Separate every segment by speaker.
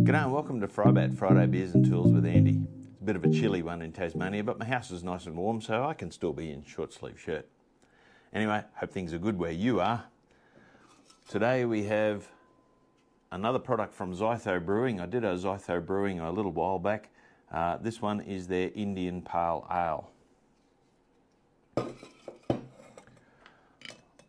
Speaker 1: G'day and welcome to FriBaT, Friday Beers and Tools with Andy. It's a bit of a chilly one in Tasmania, but my house is nice and warm, so I can still be in short sleeve shirt. Anyway, hope things are good where you are. Today we have another product from Zytho Brewing. I did a Zytho Brewing a little while back. This one is their Indian Pale Ale.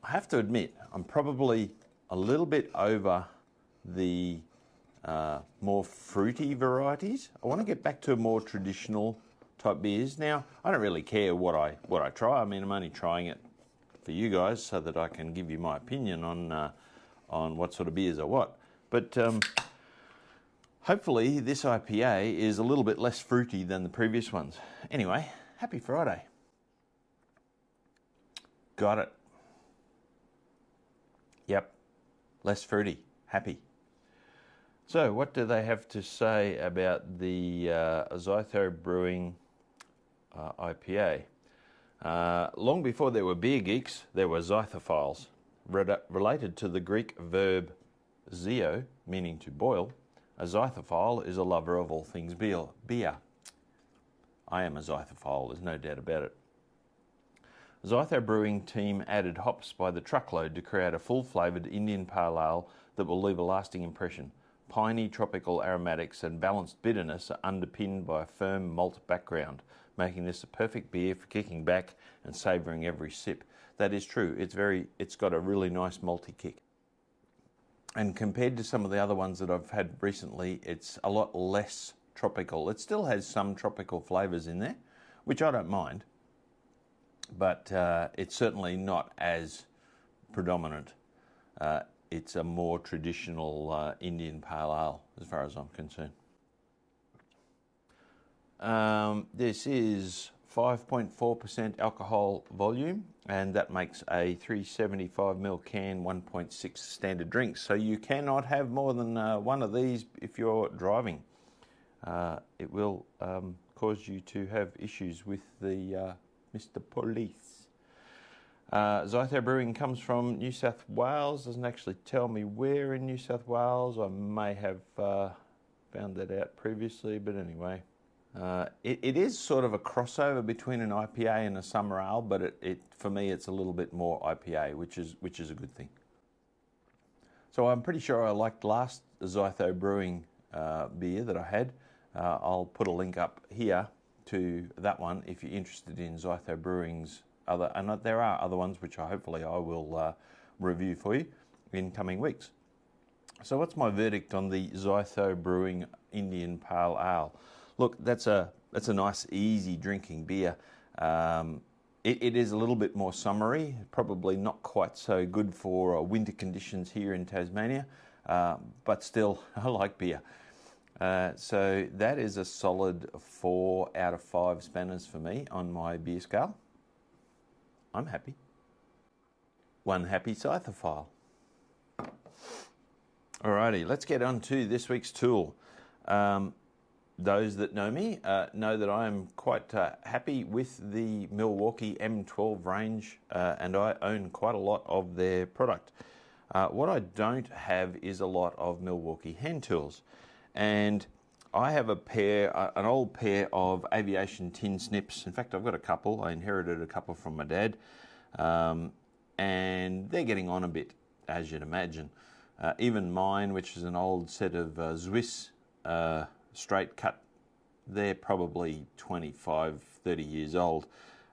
Speaker 1: I have to admit, I'm probably a little bit over the more fruity varieties. I want to get back to more traditional type beers. Now, I don't really care what I try. I mean, I'm only trying it for you guys so that I can give you my opinion on what sort of beers are what. But hopefully this IPA is a little bit less fruity than the previous ones. Anyway, happy Friday. Got it. Yep, less fruity, happy. So what do they have to say about the Zytho Brewing IPA? Long before there were beer geeks, there were Zythophiles. Related to the Greek verb zio, meaning to boil, a Zythophile is a lover of all things beer. I am a Zythophile, there's no doubt about it. Zytho Brewing team added hops by the truckload to create a full-flavoured Indian Pale Ale that will leave a lasting impression. Piney tropical aromatics and balanced bitterness are underpinned by a firm malt background, making this a perfect beer for kicking back and savouring every sip. That is true. It's got a really nice malty kick. And compared to some of the other ones that I've had recently, it's a lot less tropical. It still has some tropical flavours in there, which I don't mind, but it's certainly not as predominant. It's a more traditional Indian Pale Ale, as far as I'm concerned. This is 5.4% alcohol volume, and that makes a 375ml can 1.6 standard drinks. So you cannot have more than one of these if you're driving. It will cause you to have issues with the Mr. Police. Zytho Brewing comes from New South Wales. Doesn't actually tell me where in New South Wales. I may have found that out previously, but anyway. It is sort of a crossover between an IPA and a summer ale, but for me it's a little bit more IPA, which is a good thing. So I'm pretty sure I liked last Zytho Brewing beer that I had. I'll put a link up here to that one if you're interested in Zytho Brewing's other, and there are other ones which hopefully I will review for you in coming weeks. So what's my verdict on the Zytho Brewing Indian Pale Ale? Look, that's a nice easy drinking beer. It is a little bit more summery, probably not quite so good for winter conditions here in Tasmania, but still I like beer. So that is a solid 4 out of 5 spanners for me on my beer scale. I'm happy. One happy Zythophile. Alrighty, let's get on to this week's tool. Those that know me know that I am quite happy with the Milwaukee M12 range, and I own quite a lot of their product. What I don't have is a lot of Milwaukee hand tools, and I have an old pair of aviation tin snips. In fact, I've got a couple. I inherited a couple from my dad, and they're getting on a bit, as you'd imagine. Even mine, which is an old set of Swiss straight cut, they're probably 25, 30 years old.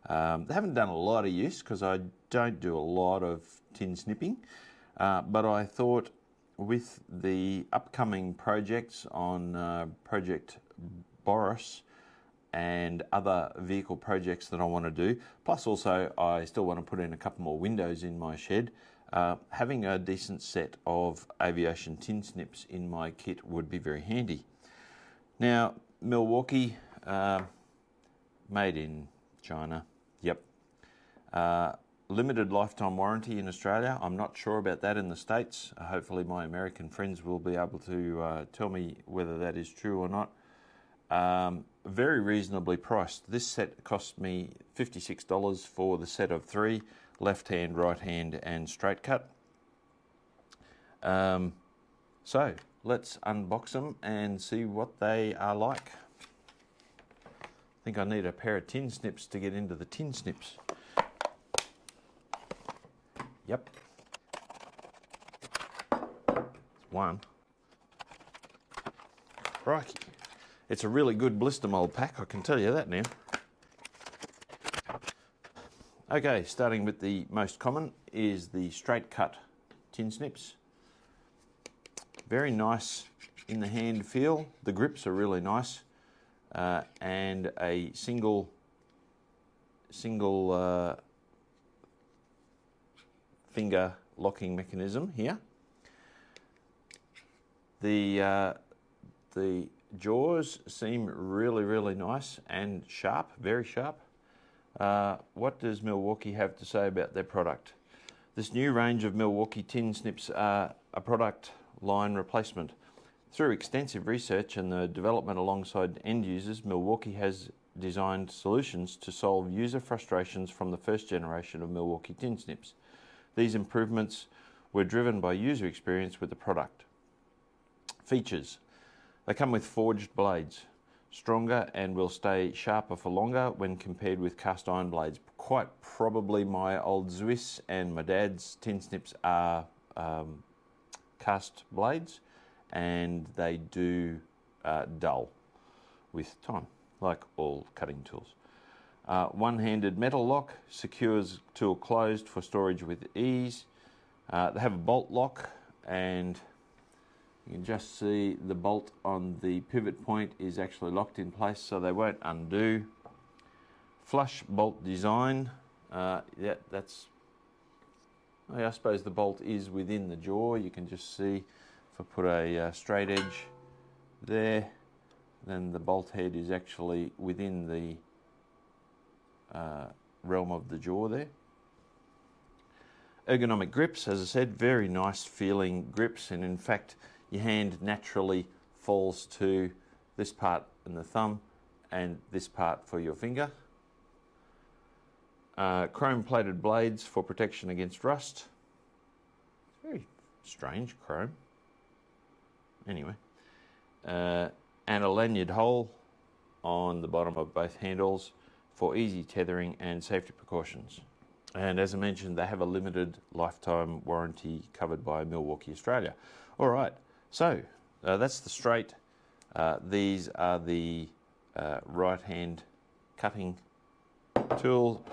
Speaker 1: They haven't done a lot of use because I don't do a lot of tin snipping, but I thought with the upcoming projects on Project Boris and other vehicle projects that I want to do, plus also I still want to put in a couple more windows in my shed, having a decent set of aviation tin snips in my kit would be very handy. Now, Milwaukee, made in China, yep. Limited lifetime warranty in Australia. I'm not sure about that in the States. Hopefully my American friends will be able to tell me whether that is true or not. Very reasonably priced. This set cost me $56 for the set of 3, left hand, right hand and straight cut. So let's unbox them and see what they are like. I think I need a pair of tin snips to get into the tin snips. Yep. One. Crikey. It's a really good blister mold pack, I can tell you that now. Okay, starting with the most common is the straight cut tin snips. Very nice in the hand feel. The grips are really nice, and a single finger locking mechanism here. The jaws seem really nice and sharp, very sharp. What does Milwaukee have to say about their product? This new range of Milwaukee Tin Snips are a product line replacement. Through extensive research and the development alongside end users, Milwaukee has designed solutions to solve user frustrations from the first generation of Milwaukee Tin Snips. These improvements were driven by user experience with the product. Features. They come with forged blades, stronger and will stay sharper for longer when compared with cast iron blades. Quite probably my old Swiss and my dad's tin snips are cast blades, and they do dull with time, like all cutting tools. One-handed metal lock secures tool closed for storage with ease. They have a bolt lock, and you can just see the bolt on the pivot point is actually locked in place, so they won't undo. Flush bolt design. I suppose the bolt is within the jaw. You can just see if I put a straight edge there, then the bolt head is actually within the realm of the jaw there. Ergonomic grips, as I said, very nice feeling grips, and in fact your hand naturally falls to this part in the thumb and this part for your finger. Chrome plated blades for protection against rust. Very strange chrome. Anyway. And a lanyard hole on the bottom of both handles for easy tethering and safety precautions. And as I mentioned, they have a limited lifetime warranty covered by Milwaukee Australia. All right, so that's the straight. These are the right-hand cutting tool,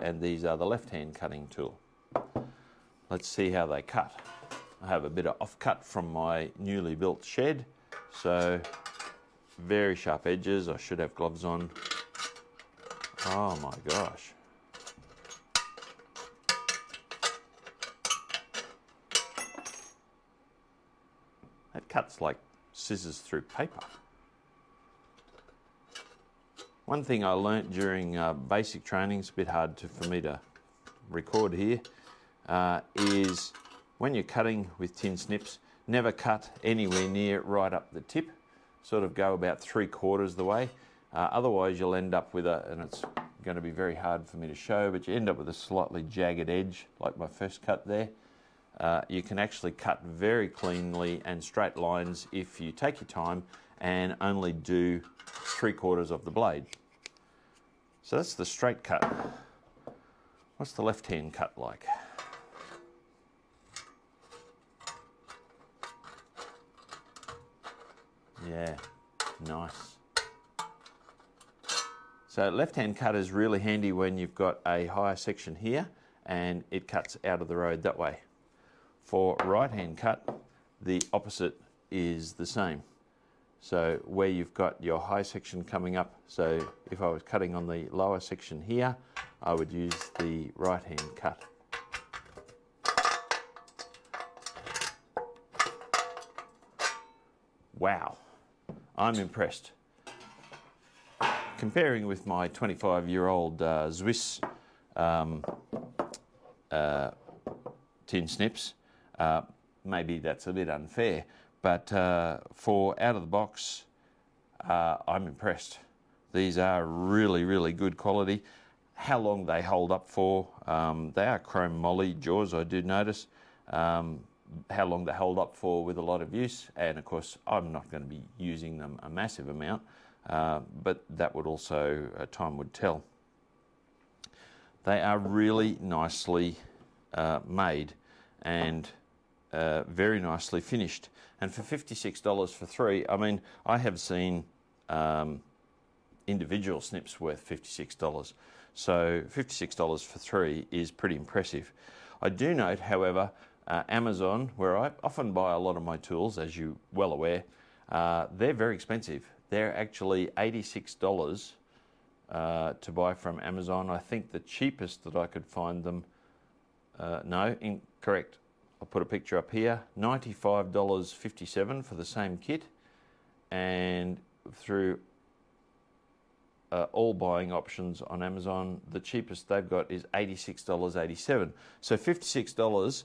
Speaker 1: and these are the left-hand cutting tool. Let's see how they cut. I have a bit of off-cut from my newly built shed, so very sharp edges. I should have gloves on. Oh my gosh. That cuts like scissors through paper. One thing I learnt during basic training, it's a bit hard for me to record here, is when you're cutting with tin snips, never cut anywhere near right up the tip. Sort of go about 3/4 the way. Otherwise you'll end up with and it's going to be very hard for me to show, but you end up with a slightly jagged edge, like my first cut there. You can actually cut very cleanly and straight lines if you take your time and only do 3/4 of the blade. So that's the straight cut. What's the left-hand cut like? Yeah, nice. So left-hand cut is really handy when you've got a higher section here and it cuts out of the road that way. For right-hand cut, the opposite is the same. So where you've got your high section coming up, so if I was cutting on the lower section here, I would use the right-hand cut. Wow, I'm impressed. Comparing with my 25-year-old Swiss tin snips, maybe that's a bit unfair, but for out of the box, I'm impressed. These are really good quality. How long they hold up for, they are chrome moly jaws, I do notice. how long they hold up for with a lot of use, and of course I'm not going to be using them a massive amount, but that would also, time would tell. They are really nicely made and very nicely finished, and for $56 for 3, I mean, I have seen individual snips worth $56, so $56 for 3 is pretty impressive. I do note, however, Amazon, where I often buy a lot of my tools, as you're well aware, they're very expensive. They're actually $86 to buy from Amazon. I think the cheapest that I could find them, no, incorrect. I'll put a picture up here, $95.57 for the same kit, and through all buying options on Amazon, the cheapest they've got is $86.87. So $56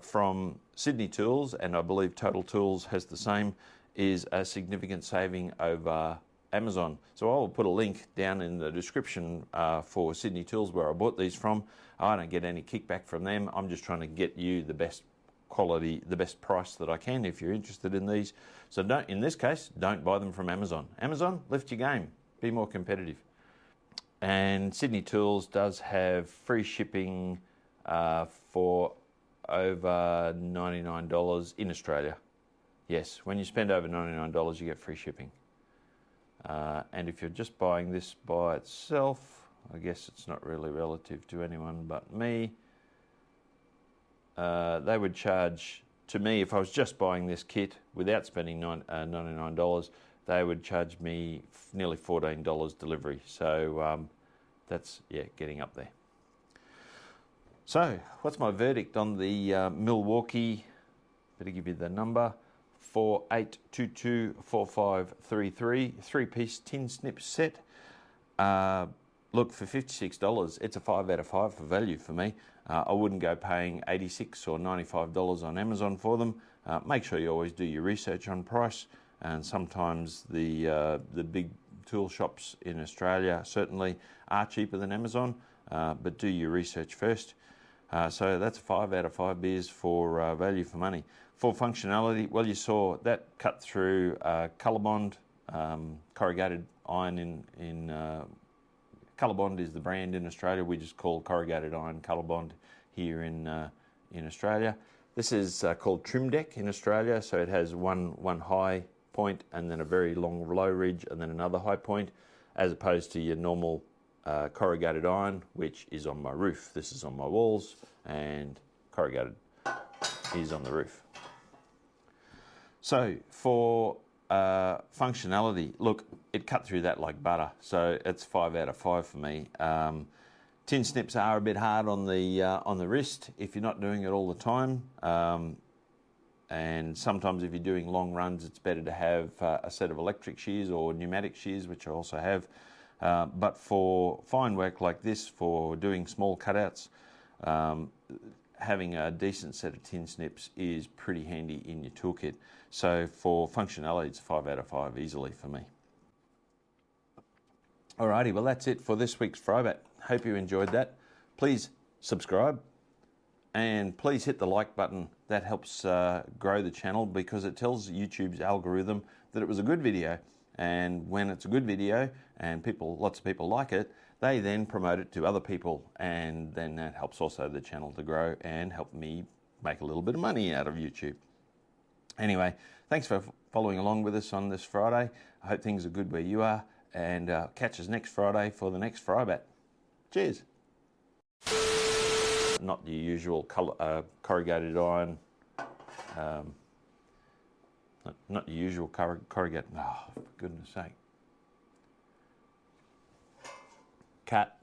Speaker 1: from Sydney Tools, and I believe Total Tools has the same, is a significant saving over Amazon. So I will put a link down in the description for Sydney Tools where I bought these from. I don't get any kickback from them. I'm just trying to get you the best quality, the best price that I can if you're interested in these. So don't, in this case, don't buy them from Amazon. Amazon, lift your game, be more competitive. And Sydney Tools does have free shipping for over $99 in Australia. Yes, when you spend over $99, you get free shipping. And if you're just buying this by itself, I guess it's not really relative to anyone but me. They would charge, to me, if I was just buying this kit without spending $99, they would charge me nearly $14 delivery. So that's, yeah, getting up there. So what's my verdict on the Milwaukee, better give you the number, 48224533 3-piece tin snip set. Look, for $56, it's a 5 out of 5 for value for me. I wouldn't go paying $86 or $95 on Amazon for them. Make sure you always do your research on price, and sometimes the big tool shops in Australia certainly are cheaper than Amazon, but do your research first. So that's 5 out of 5 beers for value for money. For functionality, well, you saw that cut through Colorbond, corrugated iron in Colorbond is the brand in Australia. We just call corrugated iron Colorbond here in Australia. This is called trim deck in Australia, so it has one high point and then a very long low ridge and then another high point, as opposed to your normal corrugated iron, which is on my roof. This is on my walls, and corrugated is on the roof. So for functionality, look, it cut through that like butter, so it's 5 out of 5 for me. Tin snips are a bit hard on the wrist if you're not doing it all the time, and sometimes if you're doing long runs, it's better to have a set of electric shears or pneumatic shears, which I also have. But for fine work like this, for doing small cutouts, having a decent set of tin snips is pretty handy in your toolkit. So for functionality, it's 5 out of 5 easily for me. Alrighty, well that's it for this week's FriBaT. Hope you enjoyed that. Please subscribe and please hit the like button. That helps grow the channel because it tells YouTube's algorithm that it was a good video. And when it's a good video and lots of people like it, they then promote it to other people, and then that helps also the channel to grow and help me make a little bit of money out of YouTube. Anyway, thanks for following along with us on this Friday. I hope things are good where you are, and catch us next Friday for the next FriBaT. Cheers. Not the usual corrugated iron. Not the usual corrugated. Oh, for goodness sake. Cut.